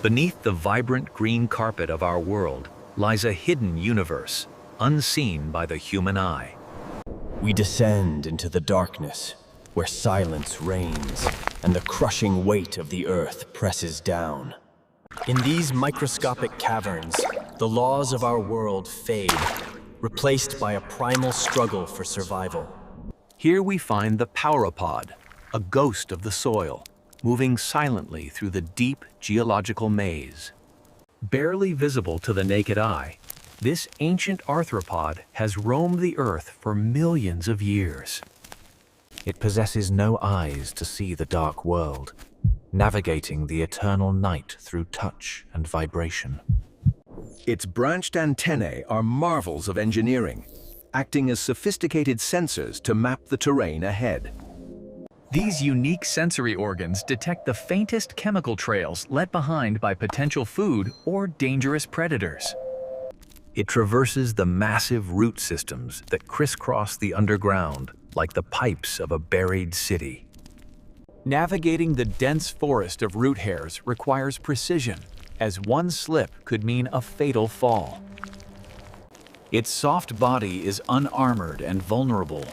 Beneath the vibrant green carpet of our world lies a hidden universe, unseen by the human eye. We descend into the darkness, where silence reigns and the crushing weight of the earth presses down. In these microscopic caverns, the laws of our world fade, replaced by a primal struggle for survival. Here we find the Pauropod, a ghost of the soil, moving silently through the deep geological maze. Barely visible to the naked eye, this ancient arthropod has roamed the earth for millions of years. It possesses no eyes to see the dark world, navigating the eternal night through touch and vibration. Its branched antennae are marvels of engineering, acting as sophisticated sensors to map the terrain ahead. These unique sensory organs detect the faintest chemical trails left behind by potential food or dangerous predators. It traverses the massive root systems that crisscross the underground like the pipes of a buried city. Navigating the dense forest of root hairs requires precision, as one slip could mean a fatal fall. Its soft body is unarmored and vulnerable,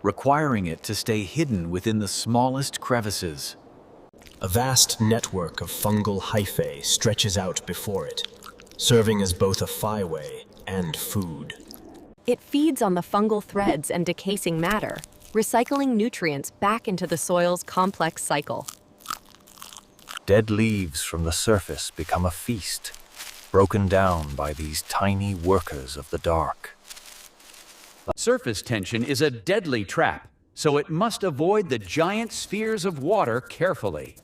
requiring it to stay hidden within the smallest crevices. A vast network of fungal hyphae stretches out before it, serving as both a flyway and food. It feeds on the fungal threads and decaying matter, recycling nutrients back into the soil's complex cycle. Dead leaves from the surface become a feast, broken down by these tiny workers of the dark. Surface tension is a deadly trap, so it must avoid the giant spheres of water carefully.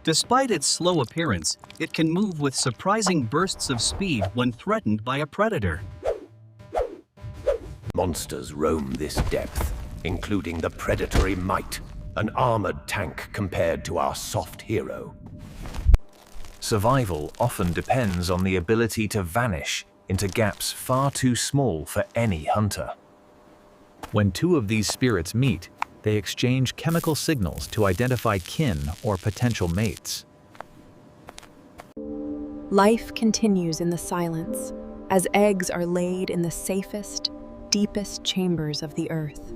Despite its slow appearance, it can move with surprising bursts of speed when threatened by a predator. Monsters roam this depth, including the predatory mite, an armored tank compared to our soft hero. Survival often depends on the ability to vanish into gaps far too small for any hunter. When two of these spirits meet, they exchange chemical signals to identify kin or potential mates. Life continues in the silence, as eggs are laid in the safest, deepest chambers of the earth.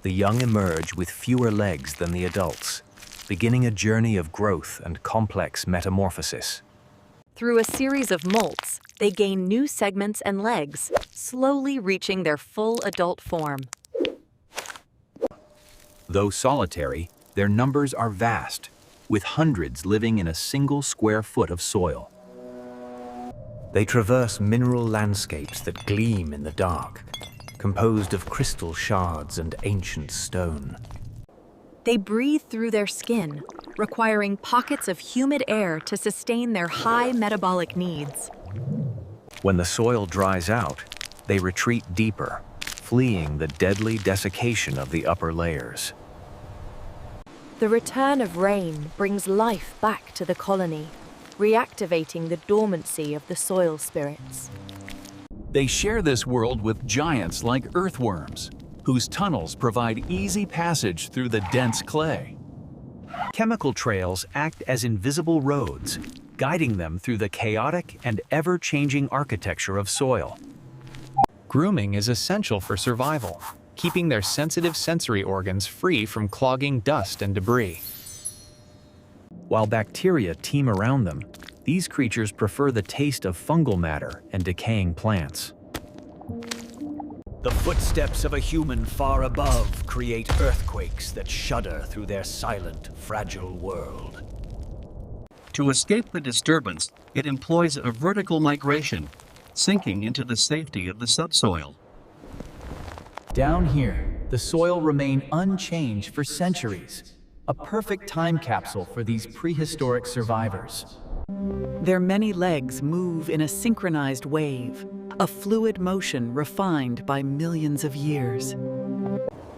The young emerge with fewer legs than the adults, beginning a journey of growth and complex metamorphosis. Through a series of molts, they gain new segments and legs, slowly reaching their full adult form. Though solitary, their numbers are vast, with hundreds living in a single square foot of soil. They traverse mineral landscapes that gleam in the dark, composed of crystal shards and ancient stone. They breathe through their skin, requiring pockets of humid air to sustain their high metabolic needs. When the soil dries out, they retreat deeper, fleeing the deadly desiccation of the upper layers. The return of rain brings life back to the colony, reactivating the dormancy of the soil spirits. They share this world with giants like earthworms, whose tunnels provide easy passage through the dense clay. Chemical trails act as invisible roads, guiding them through the chaotic and ever-changing architecture of soil. Grooming is essential for survival, keeping their sensitive sensory organs free from clogging dust and debris. While bacteria teem around them, these creatures prefer the taste of fungal matter and decaying plants. The footsteps of a human far above create earthquakes that shudder through their silent, fragile world. To escape the disturbance, it employs a vertical migration, sinking into the safety of the subsoil. Down here, the soil remained unchanged for centuries, a perfect time capsule for these prehistoric survivors. Their many legs move in a synchronized wave, a fluid motion refined by millions of years.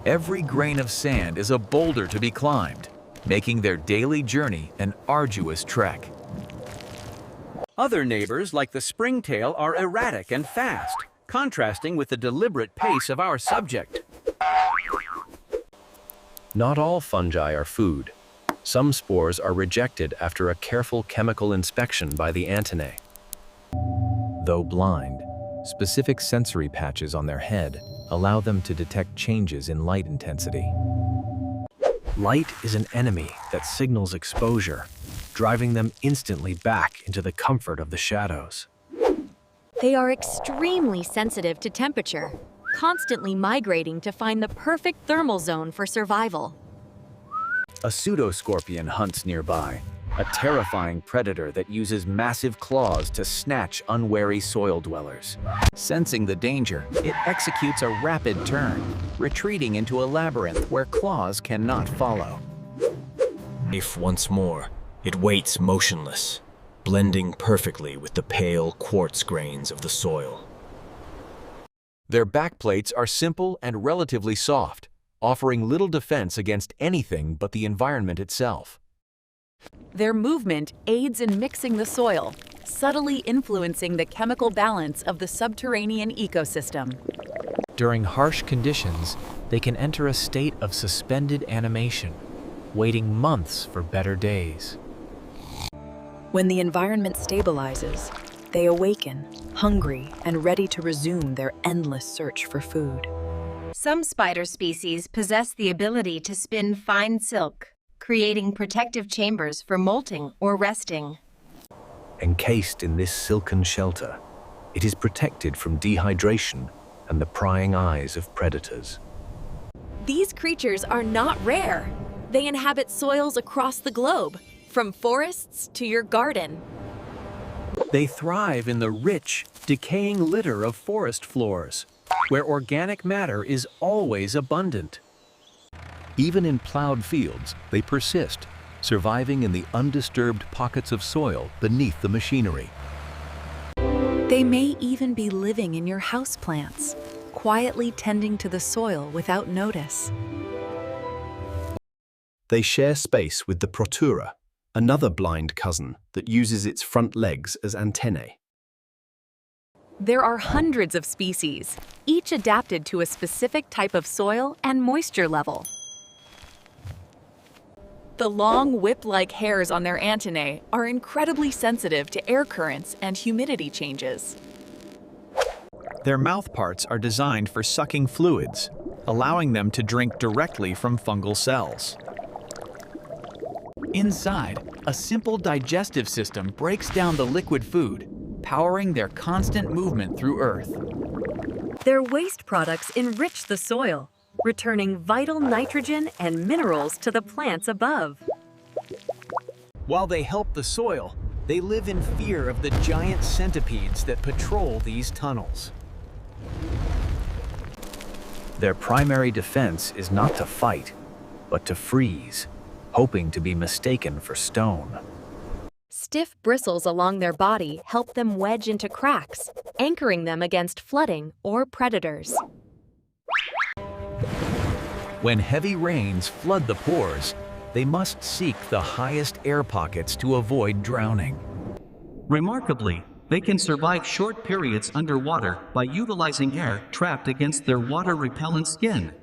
Every grain of sand is a boulder to be climbed, making their daily journey an arduous trek. Other neighbors, like the springtail, are erratic and fast, contrasting with the deliberate pace of our subject. Not all fungi are food. Some spores are rejected after a careful chemical inspection by the antennae. Though blind, specific sensory patches on their head allow them to detect changes in light intensity. Light is an enemy that signals exposure, driving them instantly back into the comfort of the shadows. They are extremely sensitive to temperature, constantly migrating to find the perfect thermal zone for survival. A pseudoscorpion hunts nearby, a terrifying predator that uses massive claws to snatch unwary soil dwellers. Sensing the danger, it executes a rapid turn, retreating into a labyrinth where claws cannot follow. If once more, it waits motionless, blending perfectly with the pale quartz grains of the soil. Their backplates are simple and relatively soft, offering little defense against anything but the environment itself. Their movement aids in mixing the soil, subtly influencing the chemical balance of the subterranean ecosystem. During harsh conditions, they can enter a state of suspended animation, waiting months for better days. When the environment stabilizes, they awaken, hungry and ready to resume their endless search for food. Some spider species possess the ability to spin fine silk, creating protective chambers for molting or resting. Encased in this silken shelter, it is protected from dehydration and the prying eyes of predators. These creatures are not rare. They inhabit soils across the globe, from forests to your garden. They thrive in the rich, decaying litter of forest floors, where organic matter is always abundant. Even in plowed fields, they persist, surviving in the undisturbed pockets of soil beneath the machinery. They may even be living in your houseplants, quietly tending to the soil without notice. They share space with the Protura, another blind cousin that uses its front legs as antennae. There are hundreds of species, each adapted to a specific type of soil and moisture level. The long whip-like hairs on their antennae are incredibly sensitive to air currents and humidity changes. Their mouth parts are designed for sucking fluids, allowing them to drink directly from fungal cells. Inside, a simple digestive system breaks down the liquid food, powering their constant movement through Earth. Their waste products enrich the soil, returning vital nitrogen and minerals to the plants above. While they help the soil, they live in fear of the giant centipedes that patrol these tunnels. Their primary defense is not to fight, but to freeze, hoping to be mistaken for stone. Stiff bristles along their body help them wedge into cracks, anchoring them against flooding or predators. When heavy rains flood the pores, they must seek the highest air pockets to avoid drowning. Remarkably, they can survive short periods underwater by utilizing air trapped against their water-repellent skin.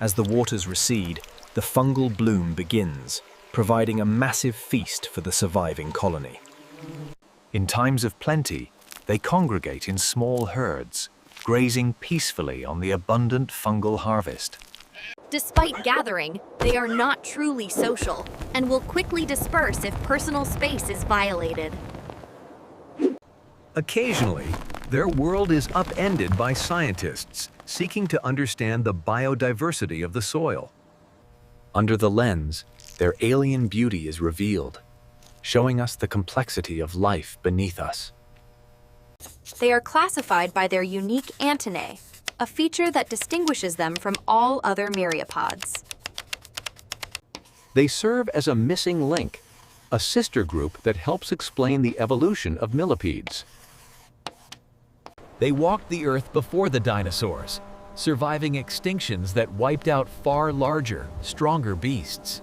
As the waters recede, the fungal bloom begins, providing a massive feast for the surviving colony. In times of plenty, they congregate in small herds, grazing peacefully on the abundant fungal harvest. Despite gathering, they are not truly social and will quickly disperse if personal space is violated. Occasionally, their world is upended by scientists seeking to understand the biodiversity of the soil. Under the lens, their alien beauty is revealed, showing us the complexity of life beneath us. They are classified by their unique antennae, a feature that distinguishes them from all other myriapods. They serve as a missing link, a sister group that helps explain the evolution of millipedes. They walked the Earth before the dinosaurs, surviving extinctions that wiped out far larger, stronger beasts.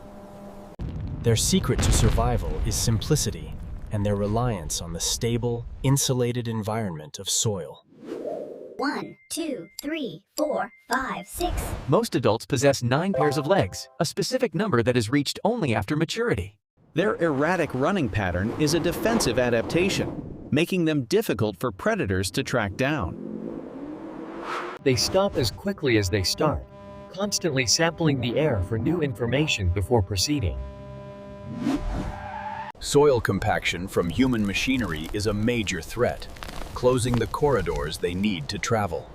Their secret to survival is simplicity and their reliance on the stable, insulated environment of soil. 1, 2, 3, 4, 5, 6. Most adults possess 9 pairs of legs, a specific number that is reached only after maturity. Their erratic running pattern is a defensive adaptation, making them difficult for predators to track down. They stop as quickly as they start, constantly sampling the air for new information before proceeding. Soil compaction from human machinery is a major threat, closing the corridors they need to travel.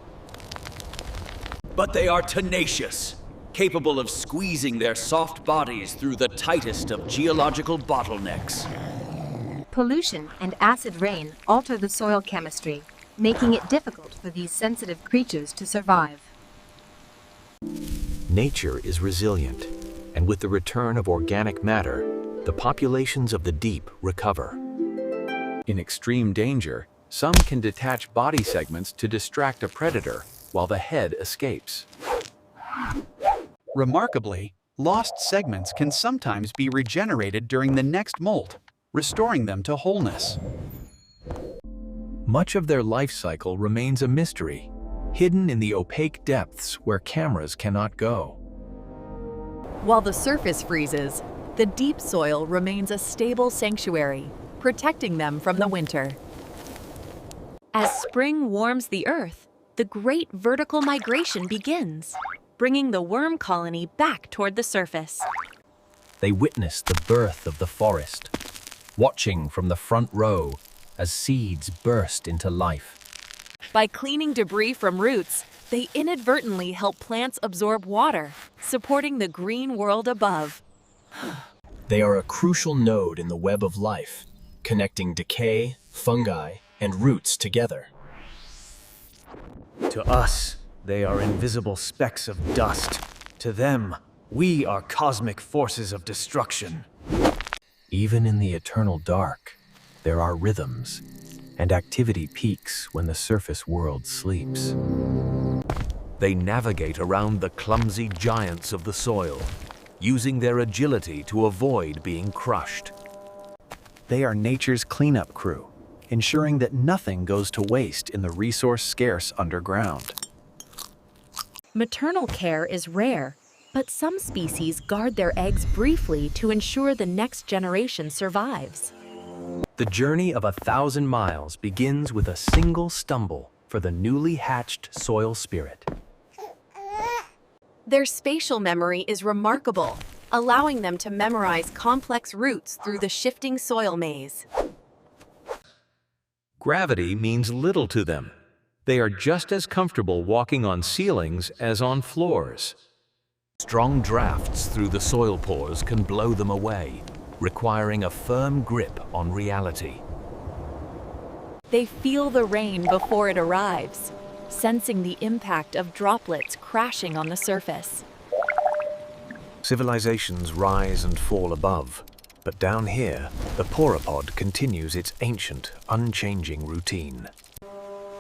But they are tenacious, capable of squeezing their soft bodies through the tightest of geological bottlenecks. Pollution and acid rain alter the soil chemistry, making it difficult for these sensitive creatures to survive. Nature is resilient, and with the return of organic matter, the populations of the deep recover. In extreme danger, some can detach body segments to distract a predator while the head escapes. Remarkably, lost segments can sometimes be regenerated during the next molt, restoring them to wholeness. Much of their life cycle remains a mystery, hidden in the opaque depths where cameras cannot go. While the surface freezes, the deep soil remains a stable sanctuary, protecting them from the winter. As spring warms the earth, the great vertical migration begins, bringing the worm colony back toward the surface. They witness the birth of the forest, watching from the front row as seeds burst into life. By cleaning debris from roots, they inadvertently help plants absorb water, supporting the green world above. They are a crucial node in the web of life, connecting decay, fungi, and roots together. To us, they are invisible specks of dust. To them, we are cosmic forces of destruction. Even in the eternal dark, there are rhythms, and activity peaks when the surface world sleeps. They navigate around the clumsy giants of the soil, using their agility to avoid being crushed. They are nature's cleanup crew, ensuring that nothing goes to waste in the resource-scarce underground. Maternal care is rare, but some species guard their eggs briefly to ensure the next generation survives. The journey of 1,000 miles begins with a single stumble for the newly hatched soil spirit. Their spatial memory is remarkable, allowing them to memorize complex routes through the shifting soil maze. Gravity means little to them. They are just as comfortable walking on ceilings as on floors. Strong drafts through the soil pores can blow them away, requiring a firm grip on reality. They feel the rain before it arrives, sensing the impact of droplets crashing on the surface. Civilizations rise and fall above, but down here, the pauropod continues its ancient, unchanging routine.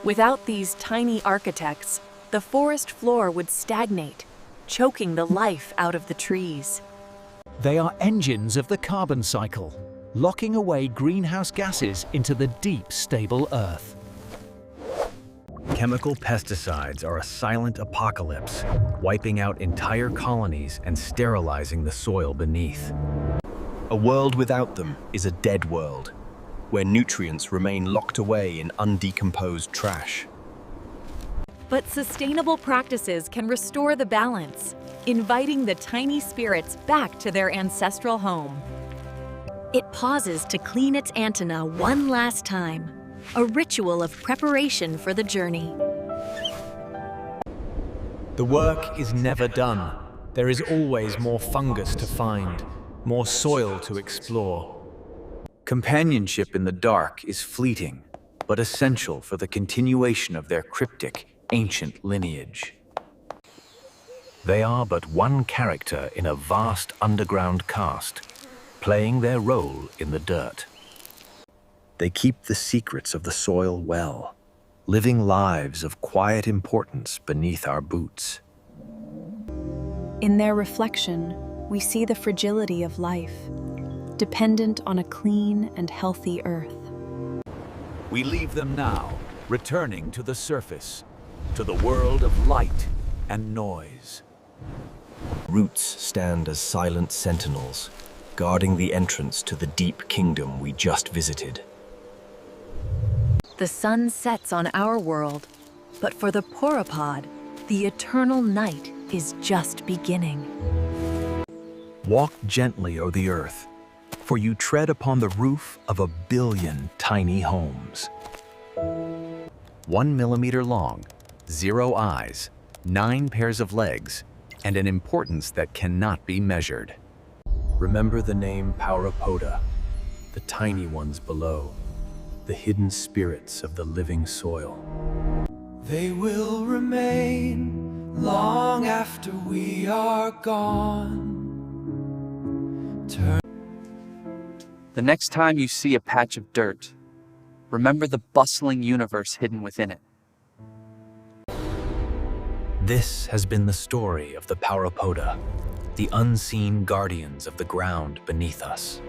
Without these tiny architects, the forest floor would stagnate, choking the life out of the trees. They are engines of the carbon cycle, locking away greenhouse gases into the deep, stable earth. Chemical pesticides are a silent apocalypse, wiping out entire colonies and sterilizing the soil beneath. A world without them is a dead world, where nutrients remain locked away in undecomposed trash. But sustainable practices can restore the balance, inviting the tiny spirits back to their ancestral home. It pauses to clean its antennae one last time, a ritual of preparation for the journey. The work is never done. There is always more fungus to find, more soil to explore. Companionship in the dark is fleeting, but essential for the continuation of their cryptic, ancient lineage. They are but one character in a vast underground cast, playing their role in the dirt. They keep the secrets of the soil well, living lives of quiet importance beneath our boots. In their reflection, we see the fragility of life, dependent on a clean and healthy earth. We leave them now, returning to the surface, to the world of light and noise. Roots stand as silent sentinels, guarding the entrance to the deep kingdom we just visited. The sun sets on our world, but for the Pauropod, the eternal night is just beginning. Walk gently o'er the earth, for you tread upon the roof of 1 billion tiny homes. 1 millimeter long, 0 eyes, 9 pairs of legs, and an importance that cannot be measured. Remember the name Pauropoda, the tiny ones below, the hidden spirits of the living soil. They will remain long after we are gone. The next time you see a patch of dirt, remember the bustling universe hidden within it. This has been the story of the Pauropoda, the unseen guardians of the ground beneath us.